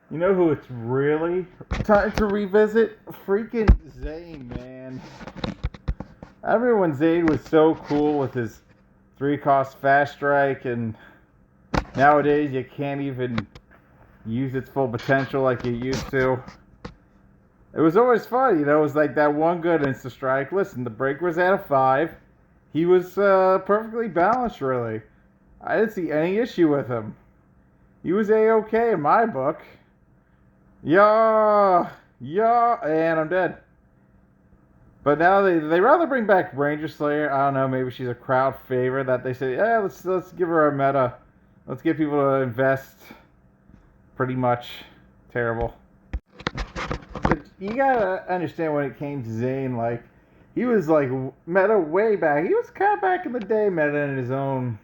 You know who it's really time to revisit? Freaking Zane, man. I remember when Zane was so cool with his 3-cost fast strike, and nowadays you can't even use its full potential like you used to. It was always fun, it was like that one good insta strike. Listen, the break was at a 5. He was perfectly balanced, really. I didn't see any issue with him. He was A-okay in my book. Yeah, yeah, and I'm dead. But now they rather bring back Ranger Slayer. I don't know, maybe she's a crowd favorite that they say, yeah, let's give her a meta. Let's get people to invest. Pretty much terrible. But you gotta understand when it came to Zane, like he was like meta way back. He was kind of back in the day meta in his own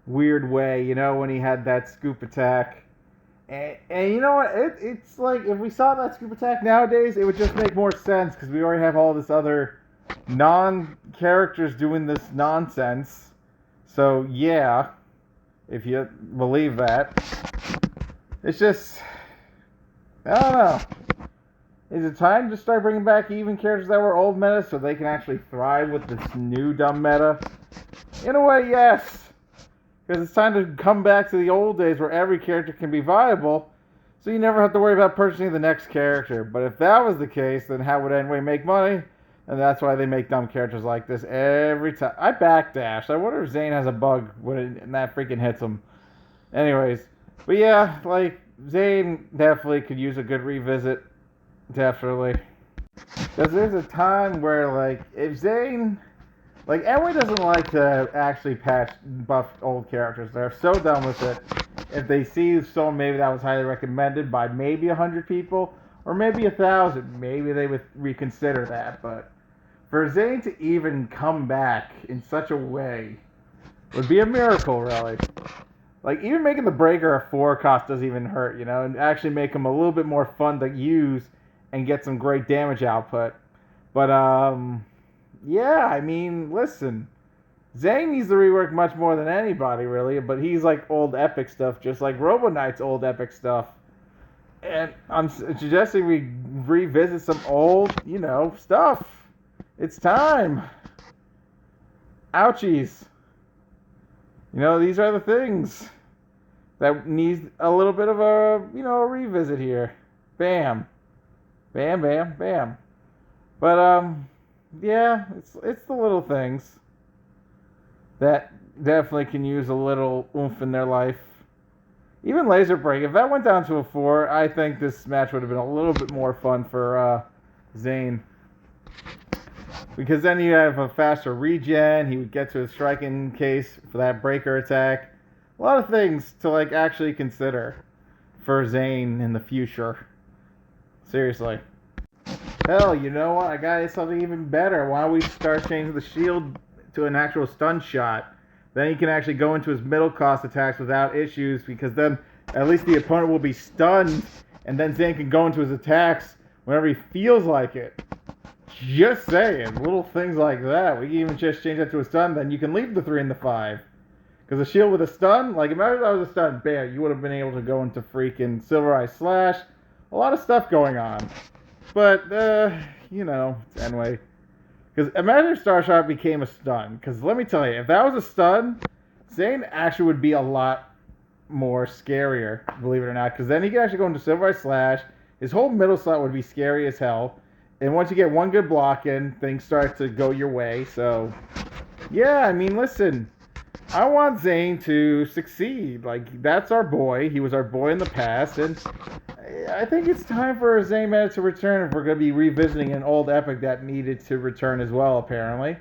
weird way, when he had that scoop attack. And you know what? It's like if we saw that scoop attack nowadays, it would just make more sense because we already have all this other non-characters doing this nonsense. So yeah, if you believe that, it's just I don't know. Is it time to start bringing back even characters that were old meta so they can actually thrive with this new dumb meta? In a way, yes. Because it's time to come back to the old days where every character can be viable, so you never have to worry about purchasing the next character. But if that was the case, then how would anyway make money? And that's why they make dumb characters like this every time. I backdash. I wonder if Zane has a bug when that freaking hits him. Anyways, but yeah, like, Zane definitely could use a good revisit. Definitely. Because there's a time where, like, if Zane... Like, everyone doesn't like to actually buff old characters. They're so done with it. If they see someone maybe that was highly recommended by maybe 100 people, or maybe 1,000, maybe they would reconsider that. But for Zane to even come back in such a way would be a miracle, really. Like, even making the breaker a 4 cost doesn't even hurt, and actually make him a little bit more fun to use and get some great damage output. But, yeah, I mean, listen. Zhane needs to rework much more than anybody, really, but he's like old epic stuff, just like Robo Knight's old epic stuff. And I'm suggesting we revisit some old, stuff. It's time. Ouchies. These are the things that need a little bit of a revisit here. Bam. Bam, bam, bam. But, yeah, it's the little things that definitely can use a little oomph in their life. Even Laser Break, if that went down to a 4, I think this match would have been a little bit more fun for Zane. Because then you have a faster regen, he would get to his striking case for that breaker attack. A lot of things to actually consider for Zane in the future. Seriously. Hell, you know what? I got something even better. Why don't we start changing the shield to an actual stun shot? Then he can actually go into his middle cost attacks without issues, because then at least the opponent will be stunned, and then Zane can go into his attacks whenever he feels like it. Just saying, little things like that. We can even just change that to a stun, then you can leave the 3 and the 5. Because a shield with a stun, imagine if that was a stun, bam, you would have been able to go into freaking Silver Eye Slash. A lot of stuff going on. But, anyway. Because imagine if Starshot became a stun. Because let me tell you, if that was a stun, Zane actually would be a lot more scarier, believe it or not. Because then he could actually go into Silver Eye Slash. His whole middle slot would be scary as hell. And once you get one good block in, things start to go your way. So, yeah, listen. I want Zane to succeed. That's our boy. He was our boy in the past. And I think it's time for Zane Meta to return if we're going to be revisiting an old epic that needed to return as well, apparently.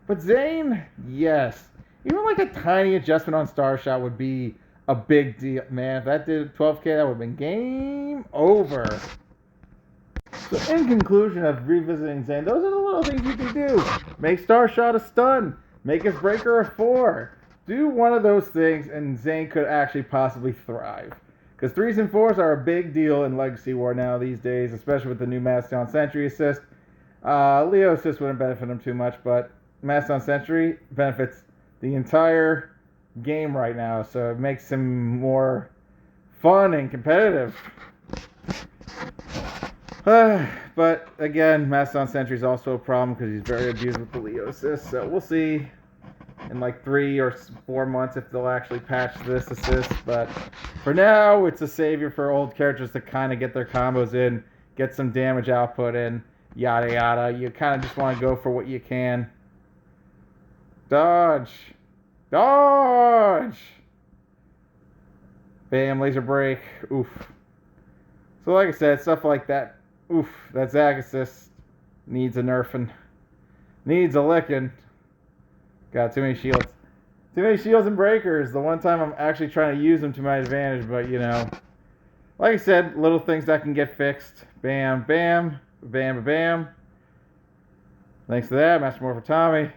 But Zane, yes. Even a tiny adjustment on Starshot would be a big deal. Man, if that did 12k, that would have been game over. So in conclusion of revisiting Zane, those are the little things you can do. Make Starshot a stun. Make his breaker a 4. Do one of those things and Zane could actually possibly thrive. Because 3s and 4s are a big deal in Legacy War now these days, especially with the new Mastodon Sentry assist. Leo assist wouldn't benefit him too much, but Mastodon Sentry benefits the entire game right now, so it makes him more fun and competitive. But again, Mastodon Sentry is also a problem because he's very abused with the Leo assist. So we'll see in like 3 or 4 months if they'll actually patch this assist. But for now, it's a savior for old characters to kind of get their combos in, get some damage output in, yada yada. You kind of just want to go for what you can. Dodge! Dodge! Bam, laser break. Oof. So like I said, stuff like that. Oof, that Zag assist needs a nerfing. Needs a licking. Got too many shields. Too many shields and breakers. The one time I'm actually trying to use them to my advantage, but you know. Like I said, little things that can get fixed. Bam, bam, bam, bam. Thanks to that, Master Morpher Tommy.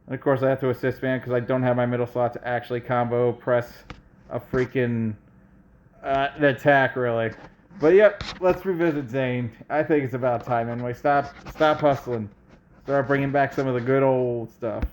And of course I have to assist man because I don't have my middle slot to actually combo press a freaking attack really. But yep, let's revisit Zhane. I think it's about time anyway. Stop hustling. Start bringing back some of the good old stuff.